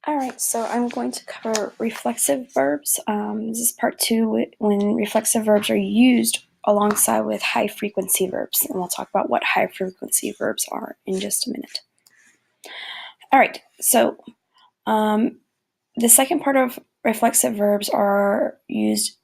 Alright, so I'm going to cover reflexive verbs. This is part 2 when reflexive verbs are used alongside with high-frequency verbs. And we'll talk about what high-frequency verbs are in just a minute. Alright, so the second part of reflexive verbs are used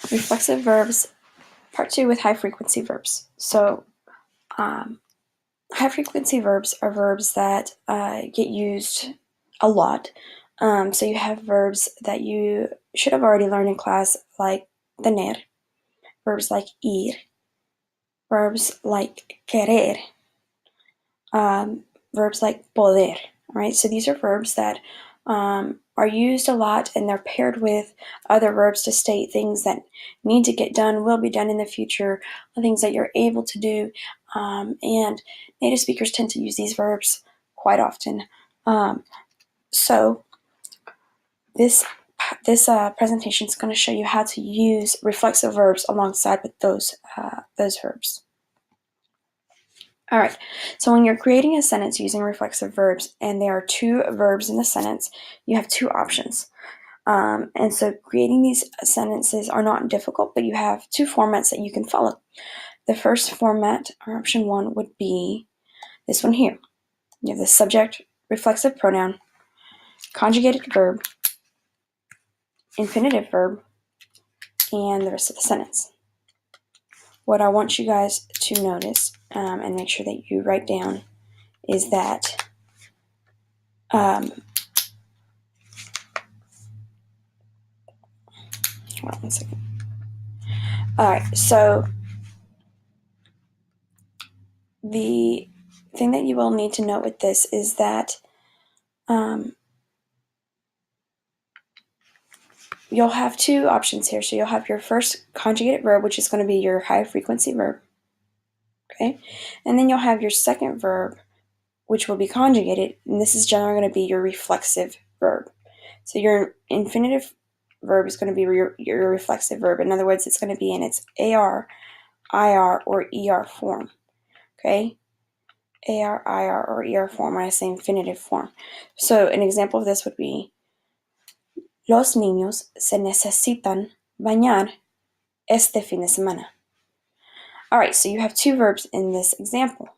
reflexive verbs, part 2 with high-frequency verbs. So high-frequency verbs are verbs that get used a lot. So you have verbs that you should have already learned in class, like tener, verbs like ir, verbs like querer, verbs like poder, right? So these are verbs that are used a lot, and they're paired with other verbs to state things that need to get done, will be done in the future, things that you're able to do. And native speakers tend to use these verbs quite often. So this presentation is going to show you how to use reflexive verbs alongside with those verbs. All right, so when you're creating a sentence using reflexive verbs and there are two verbs in the sentence, you have two options. And so creating these sentences are not difficult, but you have two formats that you can follow. The first format, or option 1, would be this one here. You have the subject, reflexive pronoun, conjugated verb, infinitive verb, and the rest of the sentence. What I want you guys to notice and make sure that you write down is that hold on 1 second. All right, so the thing that you will need to note with this is that you'll have two options here. So you'll have your first conjugated verb, which is going to be your high frequency verb. Okay, and then you'll have your second verb, which will be conjugated, and this is generally going to be your reflexive verb. So your infinitive verb is going to be your reflexive verb. In other words, it's going to be in its AR, IR, or ER form. Okay, AR, IR, or ER form when I say infinitive form. So an example of this would be, los niños se necesitan bañar este fin de semana. All right, so you have two verbs in this example.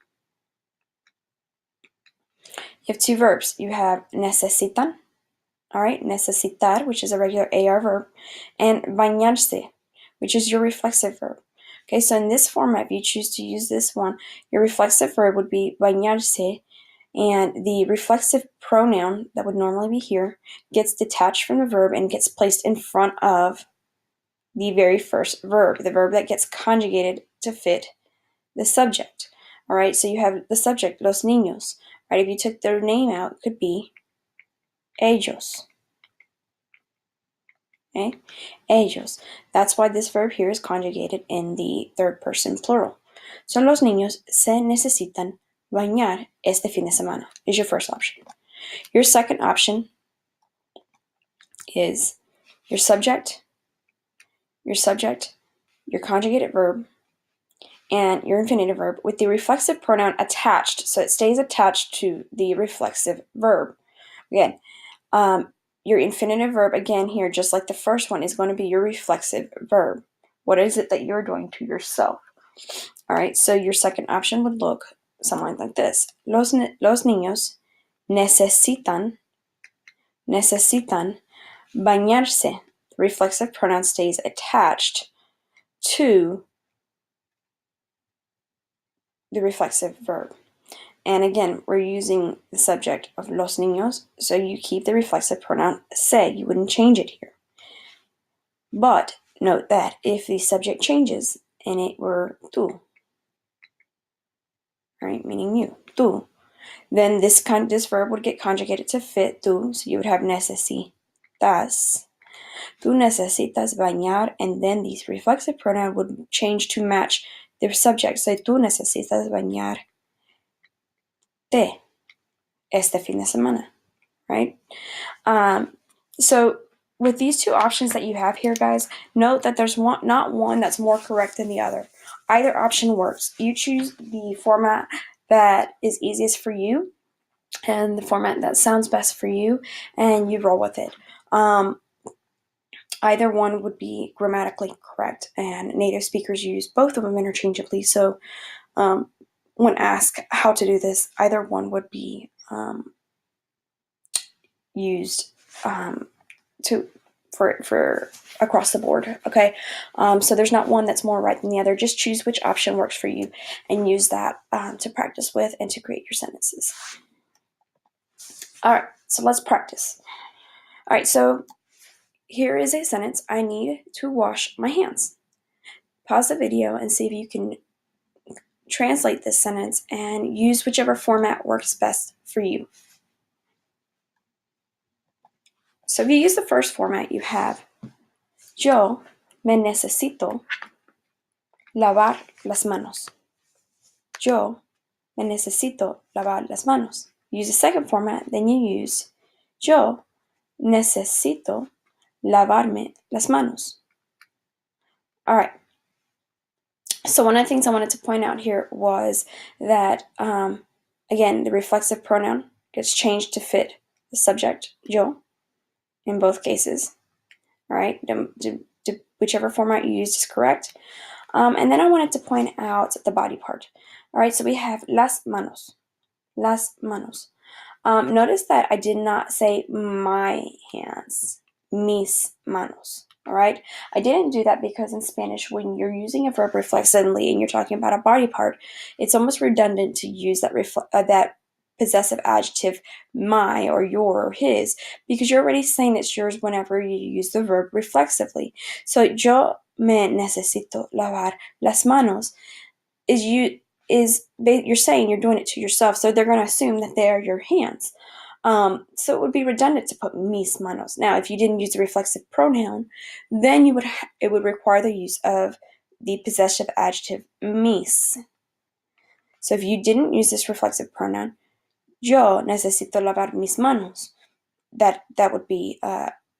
You have two verbs. You have necesitan, all right, necesitar, which is a regular AR verb, and bañarse, which is your reflexive verb. Okay, so in this format, if you choose to use this one, your reflexive verb would be bañarse, and the reflexive pronoun that would normally be here gets detached from the verb and gets placed in front of the very first verb, the verb that gets conjugated to fit the subject. All right, so you have the subject, los niños. Right, if you took their name out, it could be ellos. Okay, ellos. That's why this verb here is conjugated in the third person plural. So los niños se necesitan bañar este fin de semana is your first option. Your second option is your subject, your conjugated verb, and your infinitive verb with the reflexive pronoun attached, so it stays attached to the reflexive verb. Again, your infinitive verb, again here, just like the first one, is going to be your reflexive verb. What is it that you're doing to yourself? All right, so your second option would look something like this. Los niños necesitan bañarse. The reflexive pronoun stays attached to the reflexive verb. And again, we're using the subject of los niños, so you keep the reflexive pronoun se. You wouldn't change it here. But note that if the subject changes and it were tú, right, meaning you, tú, then this verb would get conjugated to fit tú, so you would have necesitas. Tú necesitas bañar, and then the reflexive pronoun would change to match the subject. So tú necesitas bañarte este fin de semana, right? So with these two options that you have here, guys, note that there's not one that's more correct than the other. Either option works. You choose the format that is easiest for you and the format that sounds best for you, and you roll with it. Either one would be grammatically correct, and native speakers use both of them interchangeably. So when asked how to do this, either one would be used for across the board. Okay, so there's not one that's more right than the other. Just choose which option works for you and use that to practice with and to create your sentences. All right, so let's practice. All right, so here is a sentence. I need to wash my hands. Pause the video and see if you can translate this sentence and use whichever format works best for you. So if you use the first format, you have yo me necesito lavar las manos. Yo me necesito lavar las manos. Use the second format, then you use yo necesito lavarme las manos. All right. So one of the things I wanted to point out here was that, again, the reflexive pronoun gets changed to fit the subject, yo, in both cases. All right, whichever format you used is correct. And then I wanted to point out the body part. All right, so we have las manos. Las manos. Notice that I did not say my hands, mis manos. All right, I didn't do that because in Spanish, when you're using a verb reflexively and you're talking about a body part, it's almost redundant to use that possessive adjective my or your or his, because you're already saying it's yours whenever you use the verb reflexively. So yo me necesito lavar las manos you're saying you're doing it to yourself, so they're going to assume that they are your hands. So it would be redundant to put mis manos. Now, if you didn't use the reflexive pronoun, then it would require the use of the possessive adjective mis. So if you didn't use this reflexive pronoun, yo necesito lavar mis manos, that would be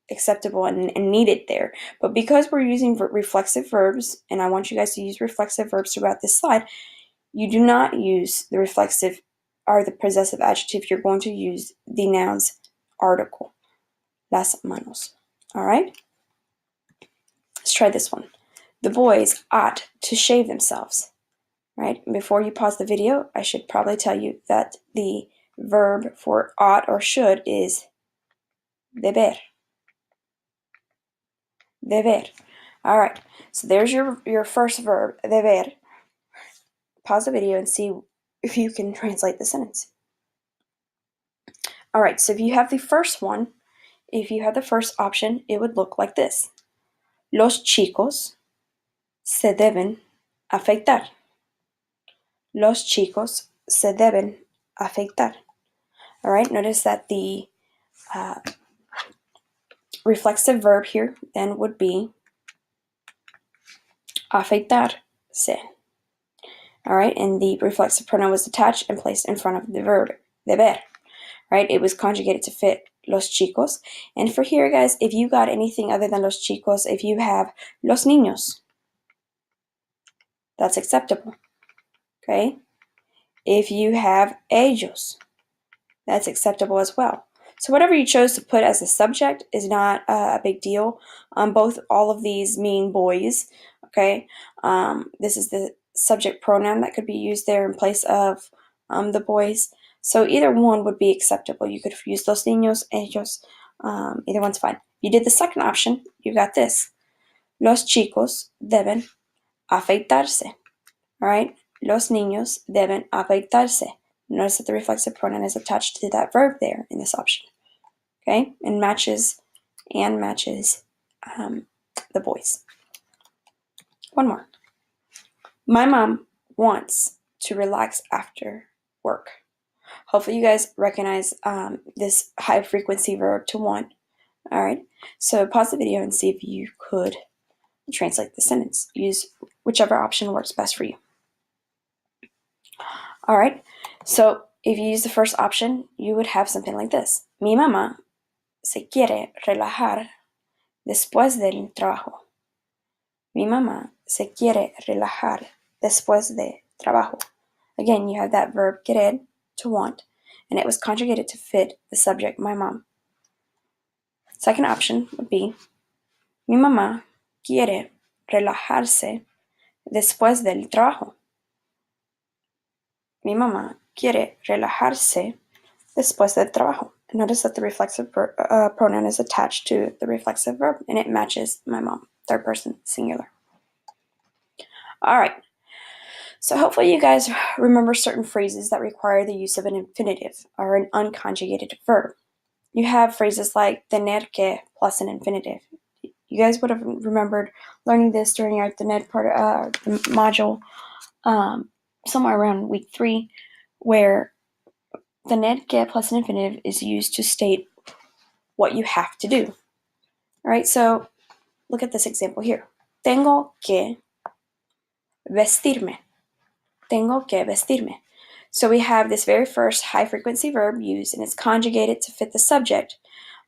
acceptable and needed there. But because we're using reflexive verbs, and I want you guys to use reflexive verbs throughout this slide, you do not use the reflexive or the possessive adjective. You're going to use the noun's article, las manos. All right? Let's try this one. The boys ought to shave themselves. Right? Before you pause the video, I should probably tell you that the verb for ought or should is deber. Deber. All right. So there's your first verb, deber. Pause the video and see if you can translate the sentence. All right, so if you have the first one, if you have the first option, it would look like this. Los chicos se deben afeitar. Los chicos se deben afeitar. All right, notice that the reflexive verb here then would be afeitarse. All right, and the reflexive pronoun was attached and placed in front of the verb, deber. Right, it was conjugated to fit los chicos. And for here, guys, if you got anything other than los chicos, if you have los niños, that's acceptable. Okay? If you have ellos, that's acceptable as well. So whatever you chose to put as a subject is not a big deal. All of these mean boys. Okay? This is the subject pronoun that could be used there in place of the boys. So either one would be acceptable. You could use los niños, ellos. Either one's fine. You did the second option. You got this. Los chicos deben afeitarse. All right? Los niños deben afeitarse. Notice that the reflexive pronoun is attached to that verb there in this option. Okay, and matches the boys. One more. My mom wants to relax after work. Hopefully you guys recognize this high frequency verb to want. All right, so pause the video and see if you could translate the sentence. Use whichever option works best for you. All right, so if you use the first option, you would have something like this. Mi mamá se quiere relajar después del trabajo. Mi mamá se quiere relajar después de trabajo. Again, you have that verb querer, to want, and it was conjugated to fit the subject, my mom. Second option would be, mi mamá quiere relajarse después del trabajo. Mi mamá quiere relajarse después del trabajo. Notice that the reflexive pronoun is attached to the reflexive verb, and it matches my mom, third person, singular. All right. So hopefully you guys remember certain phrases that require the use of an infinitive or an unconjugated verb. You have phrases like tener que plus an infinitive. You guys would have remembered learning this during our tener part the module somewhere around week 3, where tener que plus an infinitive is used to state what you have to do. All right, so look at this example here. Tengo que vestirme. Tengo que vestirme. So we have this very first high frequency verb used, and it's conjugated to fit the subject.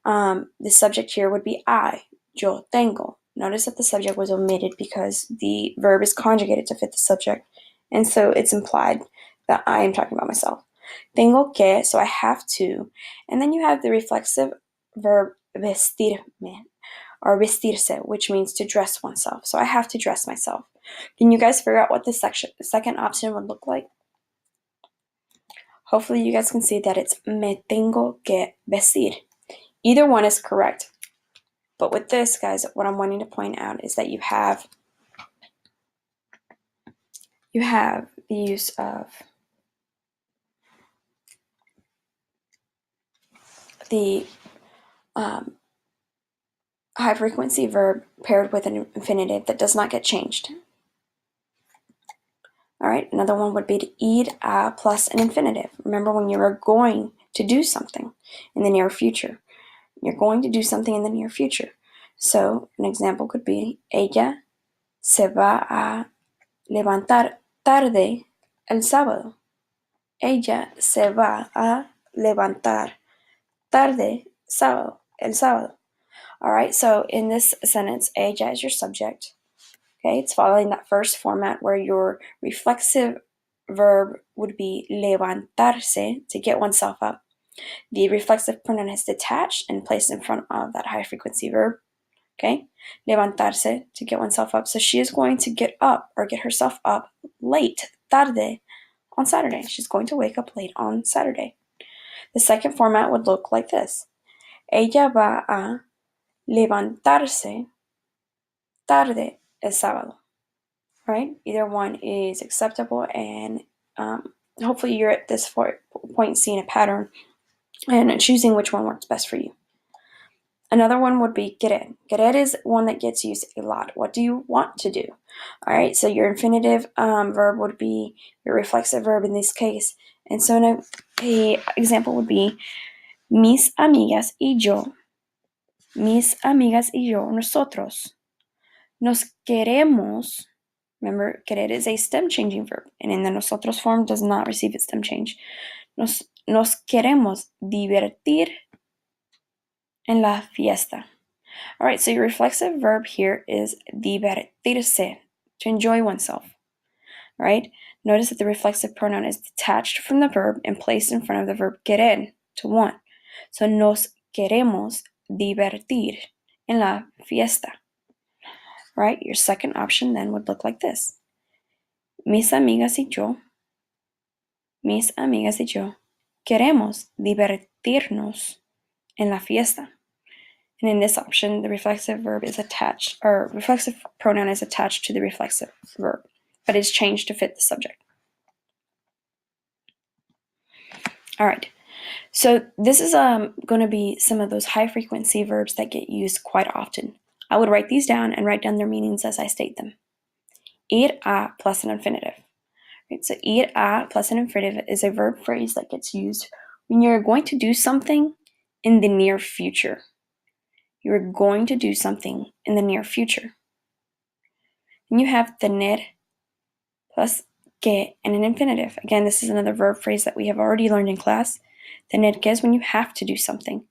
The subject here would be I, yo tengo. Notice that the subject was omitted because the verb is conjugated to fit the subject, and so it's implied that I am talking about myself. Tengo que, so I have to, and then you have the reflexive verb vestirme, or vestirse, which means to dress oneself. So I have to dress myself. Can you guys figure out what the second option would look like? Hopefully you guys can see that it's me tengo que vestir. Either one is correct. But with this, guys, what I'm wanting to point out is that you have the use of the high frequency verb paired with an infinitive that does not get changed. All right, another one would be to ir a plus an infinitive. Remember, when you are going to do something in the near future. You're going to do something in the near future. So an example could be, ella se va a levantar tarde el sábado. Ella se va a levantar tarde el sábado. All right, so in this sentence, ella is your subject. Okay, it's following that first format where your reflexive verb would be levantarse, to get oneself up. The reflexive pronoun is detached and placed in front of that high frequency verb. Okay, levantarse, to get oneself up. So she is going to get up or get herself up late, tarde, on Saturday. She's going to wake up late on Saturday. The second format would look like this. Ella va a levantarse tarde el sábado. Right? Either one is acceptable, and hopefully you're at this point seeing a pattern and choosing which one works best for you. Another one would be querer. Querer is one that gets used a lot. What do you want to do? All right, so your infinitive verb would be your reflexive verb in this case. And so an example would be, mis amigas y yo, nosotros, nos queremos. Remember, querer is a stem changing verb, and in the nosotros form does not receive its stem change. Nos queremos divertir en la fiesta. All right, so your reflexive verb here is divertirse, to enjoy oneself. All right, notice that the reflexive pronoun is detached from the verb and placed in front of the verb querer, to want. So nos queremos divertir en la fiesta. All right, your second option then would look like this. Mis amigas y yo queremos divertirnos en la fiesta. And in this option, the reflexive verb is attached, or reflexive pronoun is attached to the reflexive verb, but is changed to fit the subject. All right. So this is going to be some of those high frequency verbs that get used quite often. I would write these down and write down their meanings as I state them. Ir a plus an infinitive. Right, so ir a plus an infinitive is a verb phrase that gets used when you're going to do something in the near future. You're going to do something in the near future. Then you have tener plus que and an infinitive. Again, this is another verb phrase that we have already learned in class. Tener que is when you have to do something.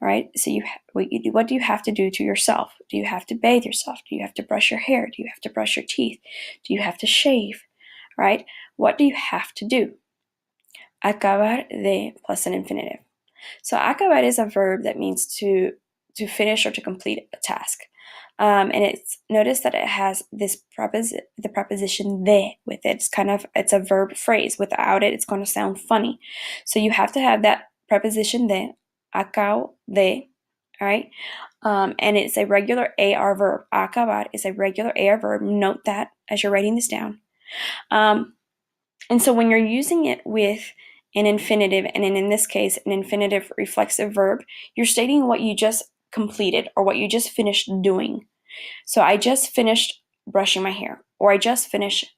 All right, so what do you have to do to yourself? Do you have to bathe yourself? Do you have to brush your hair? Do you have to brush your teeth? Do you have to shave? All right, what do you have to do? Acabar de plus an infinitive. So acabar is a verb that means to finish or to complete a task. And notice that it has the preposition de with it. It's a verb phrase. Without it, it's going to sound funny. So you have to have that preposition de, acabo de, all right? And it's a regular AR verb. Acabar is a regular AR verb. Note that as you're writing this down. And so when you're using it with an infinitive, and in this case, an infinitive reflexive verb, you're stating what you just completed or what you just finished doing. So I just finished brushing my hair, or I just finished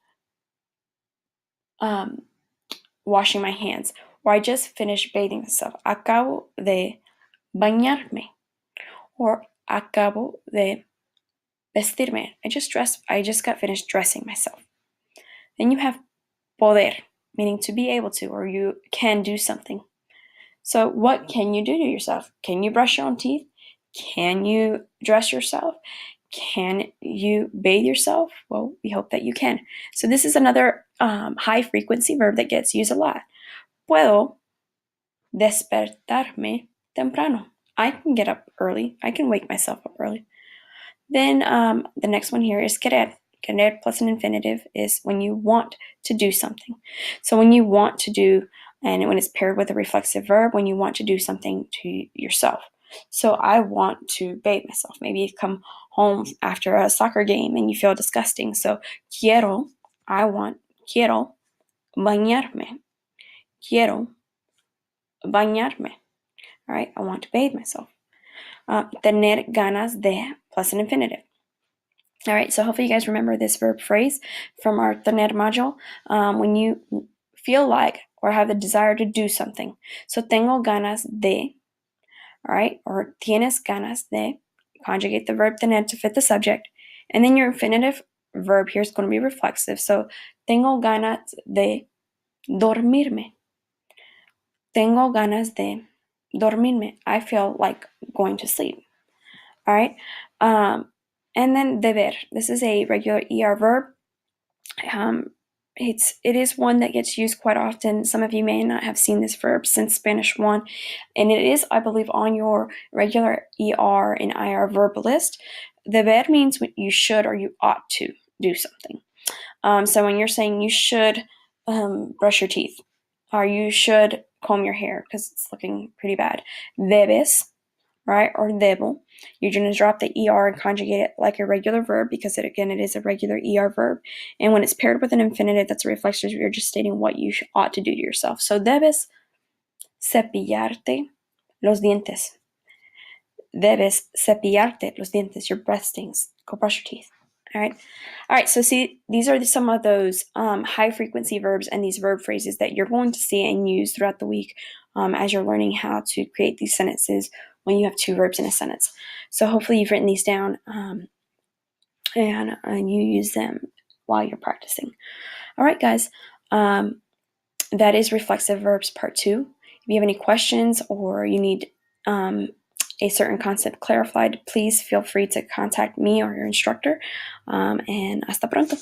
washing my hands, or I just finished bathing myself. Acabo de bañarme, or acabo de vestirme. I just got finished dressing myself. Then you have poder, meaning to be able to, or you can do something. So what can you do to yourself? Can you brush your own teeth? Can you dress yourself? Can you bathe yourself? Well, we hope that you can. So this is another high frequency verb that gets used a lot. Puedo despertarme temprano. I can get up early. I can wake myself up early. Then the next one here is querer. Querer plus an infinitive is when you want to do something. So when you want to do, and when it's paired with a reflexive verb, when you want to do something to yourself. So I want to bathe myself. Maybe you come home after a soccer game and you feel disgusting. So quiero bañarme. Quiero bañarme. All right, I want to bathe myself. Tener ganas de plus an infinitive. All right, so hopefully you guys remember this verb phrase from our tener module. When you feel like or have the desire to do something. So tengo ganas de, all right, or tienes ganas de, conjugate the verb tener to fit the subject. And then your infinitive verb here is going to be reflexive. So tengo ganas de dormirme. Tengo ganas de dormirme. I feel like going to sleep. All right. And then deber. This is a regular ER verb. It is one that gets used quite often. Some of you may not have seen this verb since Spanish 1, and it is, I believe, on your regular ER and IR verb list. Deber means you should or you ought to do something. So when you're saying you should brush your teeth, or you should comb your hair because it's looking pretty bad, debes, right, or debo, you're going to drop the ER and conjugate it like a regular verb because it is a regular ER verb. And when it's paired with an infinitive, that's a reflexive, you're just stating what you ought to do to yourself. So debes cepillarte los dientes. Debes cepillarte los dientes. Your breath stinks. Go brush your teeth. All right. So see, these are some of those high frequency verbs and these verb phrases that you're going to see and use throughout the week as you're learning how to create these sentences when you have two verbs in a sentence. So hopefully you've written these down and you use them while you're practicing. All right, guys. That is reflexive verbs part 2. If you have any questions or you need a certain concept clarified, please feel free to contact me or your instructor. And hasta pronto.